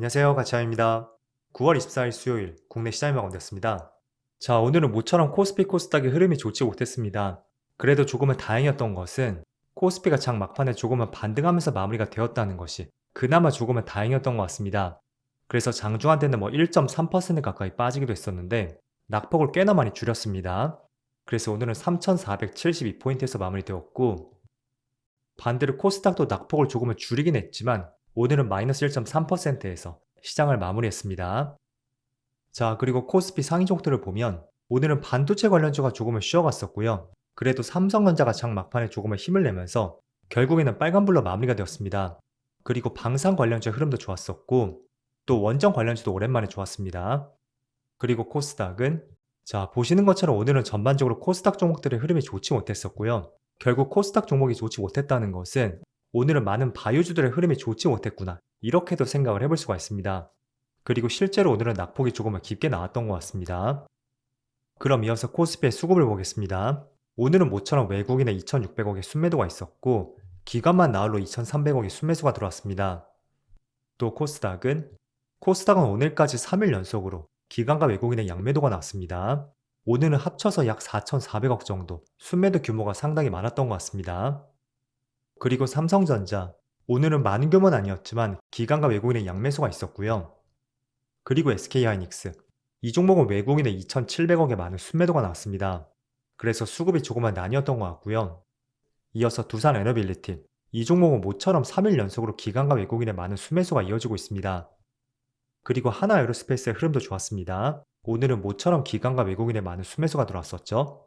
안녕하세요. 가치아입니다. 9월 24일 수요일 국내 시장이 마감됐습니다. 자, 오늘은 모처럼 코스피 코스닥의 흐름이 좋지 못했습니다. 그래도 조금은 다행이었던 것은 코스피가 장 막판에 조금은 반등하면서 마무리가 되었다는 것이 그나마 조금은 다행이었던 것 같습니다. 그래서 장중한테는 1.3% 가까이 빠지기도 했었는데 낙폭을 꽤나 많이 줄였습니다. 그래서 오늘은 3,472포인트에서 마무리되었고, 반대로 코스닥도 낙폭을 조금은 줄이긴 했지만 오늘은 마이너스 1.3%에서 시장을 마무리했습니다. 자, 그리고 코스피 상위 종목들을 보면 오늘은 반도체 관련주가 조금은 쉬어갔었고요. 그래도 삼성전자가 장 막판에 조금은 힘을 내면서 결국에는 빨간불로 마무리가 되었습니다. 그리고 방산 관련주의 흐름도 좋았었고, 또 원전 관련주도 오랜만에 좋았습니다. 그리고 코스닥은, 자, 보시는 것처럼 오늘은 전반적으로 코스닥 종목들의 흐름이 좋지 못했었고요. 결국 코스닥 종목이 좋지 못했다는 것은 오늘은 많은 바이오주들의 흐름이 좋지 못했구나, 이렇게도 생각을 해볼 수가 있습니다. 그리고 실제로 오늘은 낙폭이 조금은 깊게 나왔던 것 같습니다. 그럼 이어서 코스피의 수급을 보겠습니다. 오늘은 모처럼 외국인의 2,600억의 순매도가 있었고, 기관만 나흘로 2,300억의 순매수가 들어왔습니다. 또 코스닥은 오늘까지 3일 연속으로 기관과 외국인의 양매도가 나왔습니다. 오늘은 합쳐서 약 4,400억 정도 순매도 규모가 상당히 많았던 것 같습니다. 그리고 삼성전자, 오늘은 많은 규모는 아니었지만 기관과 외국인의 양매수가 있었고요. 그리고 SK하이닉스, 이 종목은 외국인의 2,700억의 많은 순매도가 나왔습니다. 그래서 수급이 조금만 나뉘었던 것 같고요. 이어서 두산에너빌리티, 이 종목은 모처럼 3일 연속으로 기관과 외국인의 많은 순매수가 이어지고 있습니다. 그리고 하나에어로스페이스의 흐름도 좋았습니다. 오늘은 모처럼 기관과 외국인의 많은 순매수가 들어왔었죠.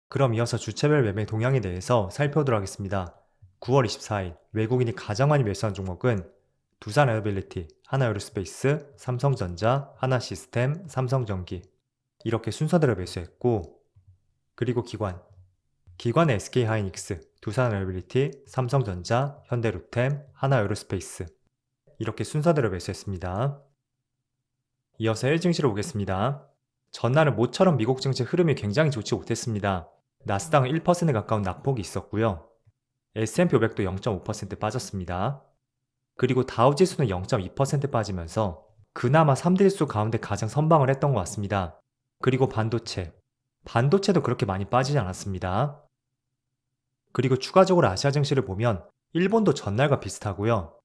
그럼 이어서 주체별 매매 동향에 대해서 살펴보도록 하겠습니다. 9월 24일 외국인이 가장 많이 매수한 종목은 두산에너빌리티, 하나에어로스페이스, 삼성전자, 하나시스템, 삼성전기, 이렇게 순서대로 매수했고, 그리고 기관의 SK하이닉스, 두산에너빌리티, 삼성전자, 현대로템, 하나에어로스페이스, 이렇게 순서대로 매수했습니다. 이어서 1 증시로 보겠습니다. 전날은 모처럼 미국 증시 흐름이 굉장히 좋지 못했습니다. 나스닥은 1% 가까운 낙폭이 있었고요. S&P 500도 0.5% 빠졌습니다. 그리고 다우지수는 0.2% 빠지면서 그나마 3대 지수 가운데 가장 선방을 했던 것 같습니다. 그리고 반도체도 그렇게 많이 빠지지 않았습니다. 그리고 추가적으로 아시아 증시를 보면 일본도 전날과 비슷하고요.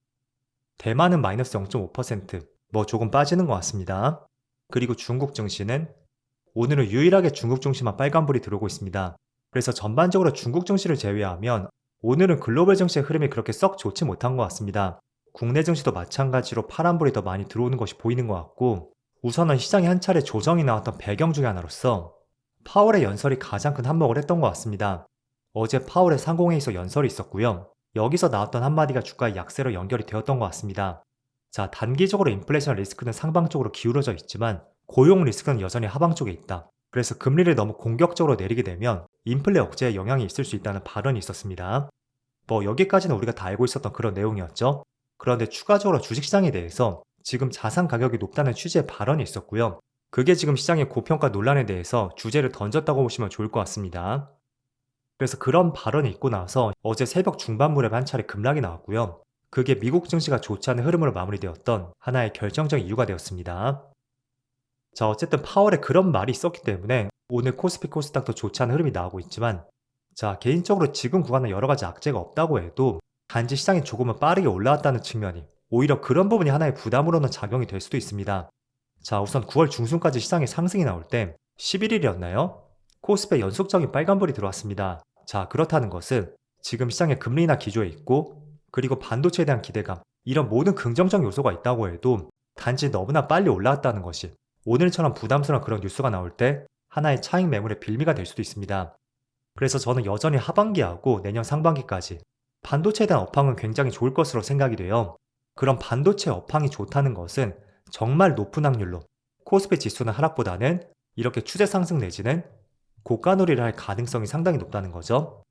대만은 마이너스 0.5%, 조금 빠지는 것 같습니다. 그리고 중국 증시는 오늘은 유일하게 중국 증시만 빨간불이 들어오고 있습니다. 그래서 전반적으로 중국 증시를 제외하면 오늘은 글로벌 증시의 흐름이 그렇게 썩 좋지 못한 것 같습니다. 국내 증시도 마찬가지로 파란불이 더 많이 들어오는 것이 보이는 것 같고, 우선은 시장에 한 차례 조정이 나왔던 배경 중에 하나로서 파월의 연설이 가장 큰 한몫을 했던 것 같습니다. 어제 파월의 상공회의소 연설이 있었고요. 여기서 나왔던 한마디가 주가의 약세로 연결이 되었던 것 같습니다. 자, 단기적으로 인플레이션 리스크는 상방쪽으로 기울어져 있지만 고용 리스크는 여전히 하방 쪽에 있다. 그래서 금리를 너무 공격적으로 내리게 되면 인플레 억제에 영향이 있을 수 있다는 발언이 있었습니다. 여기까지는 우리가 다 알고 있었던 그런 내용이었죠. 그런데 추가적으로 주식시장에 대해서 지금 자산 가격이 높다는 취지의 발언이 있었고요. 그게 지금 시장의 고평가 논란에 대해서 주제를 던졌다고 보시면 좋을 것 같습니다. 그래서 그런 발언이 있고 나서 어제 새벽 중반부에 한 차례 급락이 나왔고요. 그게 미국 증시가 좋지 않은 흐름으로 마무리되었던 하나의 결정적인 이유가 되었습니다. 자, 어쨌든 파월에 그런 말이 있었기 때문에 오늘 코스피 코스닥도 좋지 않은 흐름이 나오고 있지만, 자, 개인적으로 지금 구간은 여러 가지 악재가 없다고 해도 단지 시장이 조금은 빠르게 올라왔다는 측면이 오히려 그런 부분이 하나의 부담으로는 작용이 될 수도 있습니다. 자, 우선 9월 중순까지 시장의 상승이 나올 때 11일이었나요? 코스피에 연속적인 빨간불이 들어왔습니다. 자, 그렇다는 것은 지금 시장의 금리나 기조에 있고, 그리고 반도체에 대한 기대감, 이런 모든 긍정적 요소가 있다고 해도 단지 너무나 빨리 올라왔다는 것이 오늘처럼 부담스러운 그런 뉴스가 나올 때 하나의 차익 매물의 빌미가 될 수도 있습니다. 그래서 저는 여전히 하반기하고 내년 상반기까지 반도체에 대한 업황은 굉장히 좋을 것으로 생각이 돼요. 그런 반도체 업황이 좋다는 것은 정말 높은 확률로 코스피 지수는 하락보다는 이렇게 추세 상승 내지는 고가놀이를 할 가능성이 상당히 높다는 거죠.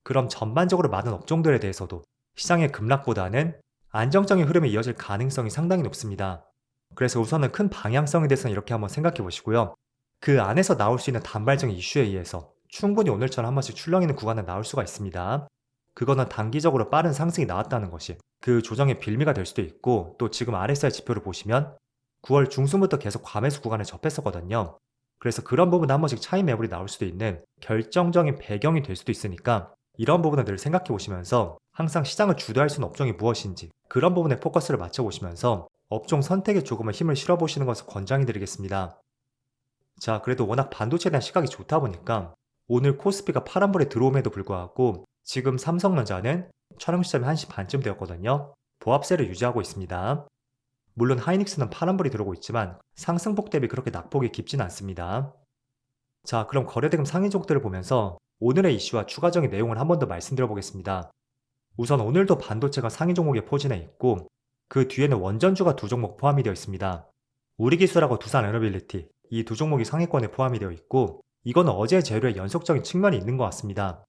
그럼 전반적으로 많은 업종들에 대해서도 시장의 급락보다는 안정적인 흐름이 이어질 가능성이 상당히 높습니다. 그래서 우선은 큰 방향성에 대해서는 이렇게 한번 생각해 보시고요. 그 안에서 나올 수 있는 단발적인 이슈에 의해서 충분히 오늘처럼 한 번씩 출렁이는 구간은 나올 수가 있습니다. 그거는 단기적으로 빠른 상승이 나왔다는 것이 그 조정의 빌미가 될 수도 있고, 또 지금 RSI 지표를 보시면 9월 중순부터 계속 과매수 구간을 접했었거든요. 그래서 그런 부분에 한 번씩 차익 매물이 나올 수도 있는 결정적인 배경이 될 수도 있으니까, 이런 부분을 늘 생각해 보시면서 항상 시장을 주도할 수 있는 업종이 무엇인지 그런 부분에 포커스를 맞춰 보시면서 업종 선택에 조금은 힘을 실어 보시는 것을 권장해 드리겠습니다. 자, 그래도 워낙 반도체에 대한 시각이 좋다 보니까 오늘 코스피가 파란불에 들어옴에도 불구하고 지금 삼성전자는 촬영 시점이 1시 반쯤 되었거든요. 보합세를 유지하고 있습니다. 물론 하이닉스는 파란불이 들어오고 있지만 상승폭 대비 그렇게 낙폭이 깊진 않습니다. 자, 그럼 거래대금 상위 종목들을 보면서 오늘의 이슈와 추가적인 내용을 한 번 더 말씀드려 보겠습니다. 우선 오늘도 반도체가 상위 종목에 포진해 있고, 그 뒤에는 원전주가 두 종목 포함이 되어 있습니다. 우리기술하고 두산에너빌리티, 이 두 종목이 상위권에 포함이 되어 있고, 이거는 어제 재료의 연속적인 측면이 있는 것 같습니다.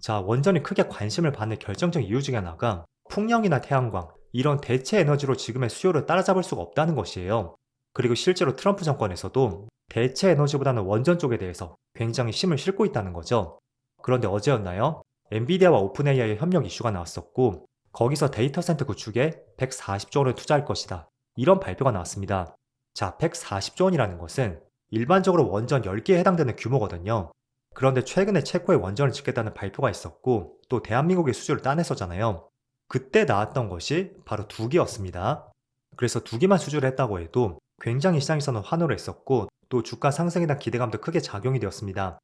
자, 원전이 크게 관심을 받는 결정적 이유 중에 하나가 풍력이나 태양광, 이런 대체 에너지로 지금의 수요를 따라잡을 수가 없다는 것이에요. 그리고 실제로 트럼프 정권에서도 대체 에너지보다는 원전 쪽에 대해서 굉장히 힘을 싣고 있다는 거죠. 그런데 어제였나요? 엔비디아와 오픈AI의 협력 이슈가 나왔었고, 거기서 데이터 센터 구축에 140조 원을 투자할 것이다, 이런 발표가 나왔습니다. 자, 140조 원이라는 것은 일반적으로 원전 10개에 해당되는 규모거든요. 그런데 최근에 체코에 원전을 짓겠다는 발표가 있었고, 또 대한민국의 수주를 따냈었잖아요. 그때 나왔던 것이 바로 2개였습니다. 그래서 2개만 수주를 했다고 해도 굉장히 시장에서는 환호를 했었고, 또 주가 상승에 대한 기대감도 크게 작용이 되었습니다.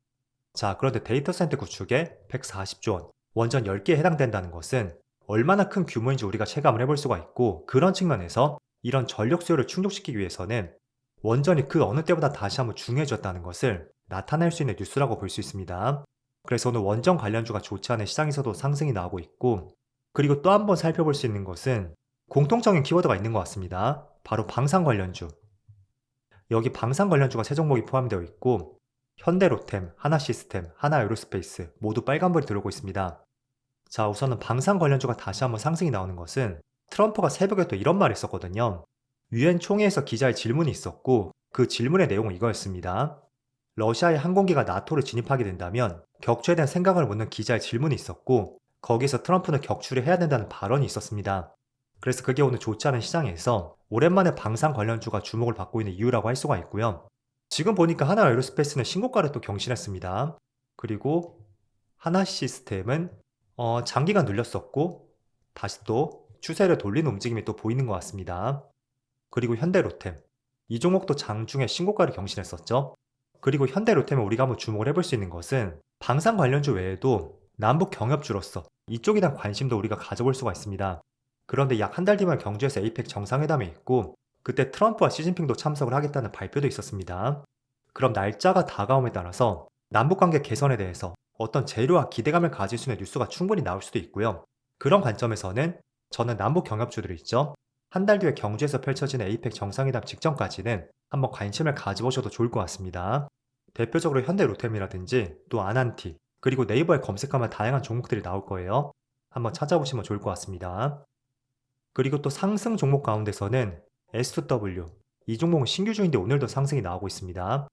자, 그런데 데이터 센터 구축에 140조 원, 원전 10개에 해당된다는 것은 얼마나 큰 규모인지 우리가 체감을 해볼 수가 있고, 그런 측면에서 이런 전력 수요를 충족시키기 위해서는 원전이 그 어느 때보다 다시 한번 중요해졌다는 것을 나타낼 수 있는 뉴스라고 볼 수 있습니다. 그래서 오늘 원전 관련주가 좋지 않은 시장에서도 상승이 나오고 있고, 그리고 또 한 번 살펴볼 수 있는 것은 공통적인 키워드가 있는 것 같습니다. 바로 방산 관련주. 여기 방산 관련주가 세 종목이 포함되어 있고, 현대로템, 하나시스템, 하나에어로스페이스 모두 빨간불이 들어오고 있습니다. 자, 우선은 방산 관련주가 다시 한번 상승이 나오는 것은 트럼프가 새벽에 또 이런 말을 했었거든요. 유엔 총회에서 기자의 질문이 있었고, 그 질문의 내용은 이거였습니다. 러시아의 항공기가 나토를 진입하게 된다면 격추에 대한 생각을 묻는 기자의 질문이 있었고, 거기서 트럼프는 격추를 해야 된다는 발언이 있었습니다. 그래서 그게 오늘 좋지 않은 시장에서 오랜만에 방산 관련주가 주목을 받고 있는 이유라고 할 수가 있고요. 지금 보니까 하나에어로스페이스는 신고가를 또 경신했습니다. 그리고 하나시스템은 장기간 눌렸었고 다시 또 추세를 돌리는 움직임이 또 보이는 것 같습니다. 그리고 현대로템, 이 종목도 장중에 신고가를 경신했었죠. 그리고 현대로템을 우리가 한번 주목을 해볼 수 있는 것은 방산 관련주 외에도 남북 경협주로서 이쪽에 대한 관심도 우리가 가져볼 수가 있습니다. 그런데 약 한 달 뒤면 경주에서 에이펙 정상회담이 있고, 그때 트럼프와 시진핑도 참석을 하겠다는 발표도 있었습니다. 그럼 날짜가 다가옴에 따라서 남북관계 개선에 대해서 어떤 재료와 기대감을 가질 수 있는 뉴스가 충분히 나올 수도 있고요. 그런 관점에서는 저는 남북 경협주들이 있죠. 한 달 뒤에 경주에서 펼쳐지는 에이펙 정상회담 직전까지는 한번 관심을 가져보셔도 좋을 것 같습니다. 대표적으로 현대로템이라든지 또 아난티, 그리고 네이버에 검색하면 다양한 종목들이 나올 거예요. 한번 찾아보시면 좋을 것 같습니다. 그리고 또 상승 종목 가운데서는 S2W, 이 종목은 신규주인데 오늘도 상승이 나오고 있습니다.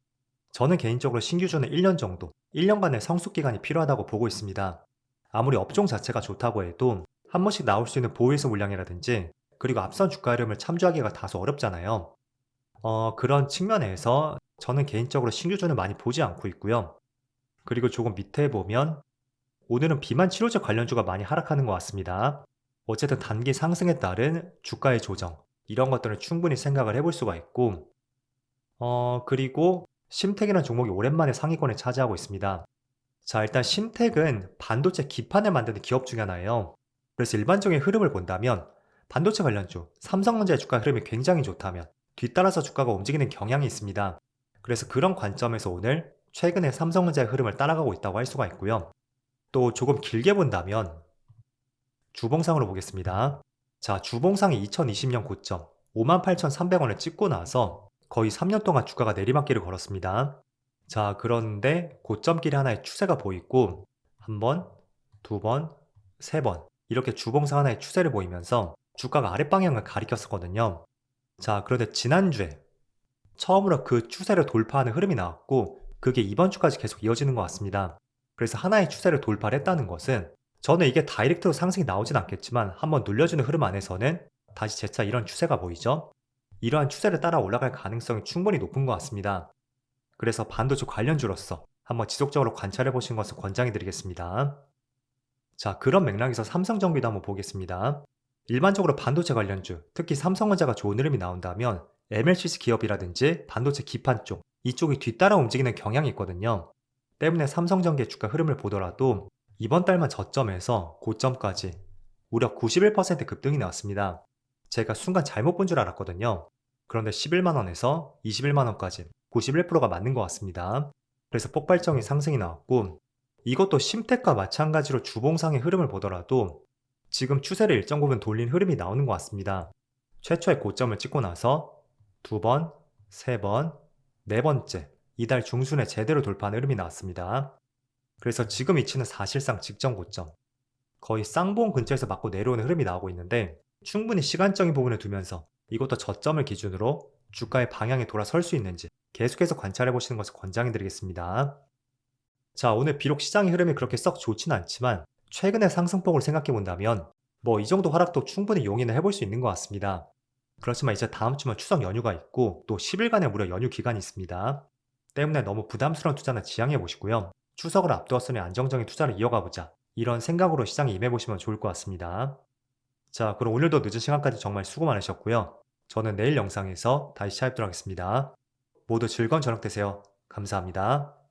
저는 개인적으로 신규주는 1년 정도, 1년간의 성숙기간이 필요하다고 보고 있습니다. 아무리 업종 자체가 좋다고 해도 한 번씩 나올 수 있는 보유수 물량이라든지, 그리고 앞선 주가 흐름을 참조하기가 다소 어렵잖아요. 그런 측면에서 저는 개인적으로 신규주는 많이 보지 않고 있고요. 그리고 조금 밑에 보면 오늘은 비만 치료제 관련주가 많이 하락하는 것 같습니다. 어쨌든 단기 상승에 따른 주가의 조정, 이런 것들을 충분히 생각을 해볼 수가 있고, 그리고 심택이라는 종목이 오랜만에 상위권에 차지하고 있습니다. 자, 일단 심택은 반도체 기판을 만드는 기업 중에 하나예요. 그래서 일반적인 흐름을 본다면 반도체 관련주, 삼성전자의 주가 흐름이 굉장히 좋다면 뒤따라서 주가가 움직이는 경향이 있습니다. 그래서 그런 관점에서 오늘 최근에 삼성전자의 흐름을 따라가고 있다고 할 수가 있고요. 또 조금 길게 본다면 주봉상으로 보겠습니다. 자, 주봉상이 2020년 고점 58,300원을 찍고 나서 거의 3년 동안 주가가 내리막길을 걸었습니다. 자, 그런데 고점길이 하나의 추세가 보이고, 한 번, 두 번, 세 번, 이렇게 주봉상 하나의 추세를 보이면서 주가가 아랫방향을 가리켰었거든요. 자, 그런데 지난주에 처음으로 그 추세를 돌파하는 흐름이 나왔고, 그게 이번 주까지 계속 이어지는 것 같습니다. 그래서 하나의 추세를 돌파를 했다는 것은 저는 이게 다이렉트로 상승이 나오진 않겠지만 한번 눌려주는 흐름 안에서는 다시 재차 이런 추세가 보이죠? 이러한 추세를 따라 올라갈 가능성이 충분히 높은 것 같습니다. 그래서 반도체 관련주로서 한번 지속적으로 관찰해 보시는 것을 권장해 드리겠습니다. 자, 그런 맥락에서 삼성전기도 한번 보겠습니다. 일반적으로 반도체 관련주, 특히 삼성전자가 좋은 흐름이 나온다면 MLCC 기업이라든지 반도체 기판 쪽, 이쪽이 뒤따라 움직이는 경향이 있거든요. 때문에 삼성전기의 주가 흐름을 보더라도 이번 달만 저점에서 고점까지 무려 91% 급등이 나왔습니다. 제가 순간 잘못 본 줄 알았거든요. 그런데 11만 원에서 21만 원까지 91%가 맞는 것 같습니다. 그래서 폭발적인 상승이 나왔고, 이것도 심택과 마찬가지로 주봉상의 흐름을 보더라도 지금 추세를 일정 부분 돌린 흐름이 나오는 것 같습니다. 최초의 고점을 찍고 나서 두 번, 세 번, 네 번째, 이달 중순에 제대로 돌파한 흐름이 나왔습니다. 그래서 지금 위치는 사실상 직전 고점, 거의 쌍봉 근처에서 맞고 내려오는 흐름이 나오고 있는데, 충분히 시간적인 부분을 두면서 이것도 저점을 기준으로 주가의 방향이 돌아설 수 있는지 계속해서 관찰해 보시는 것을 권장해 드리겠습니다. 자, 오늘 비록 시장의 흐름이 그렇게 썩 좋진 않지만 최근의 상승폭을 생각해 본다면 뭐 이 정도 하락도 충분히 용인을 해볼 수 있는 것 같습니다. 그렇지만 이제 다음 주면 추석 연휴가 있고 또 10일간의 무려 연휴 기간이 있습니다. 때문에 너무 부담스러운 투자는 지양해 보시고요. 추석을 앞두었으니 안정적인 투자를 이어가 보자, 이런 생각으로 시장에 임해 보시면 좋을 것 같습니다. 자, 그럼 오늘도 늦은 시간까지 정말 수고 많으셨고요. 저는 내일 영상에서 다시 찾아뵙도록 하겠습니다. 모두 즐거운 저녁 되세요. 감사합니다.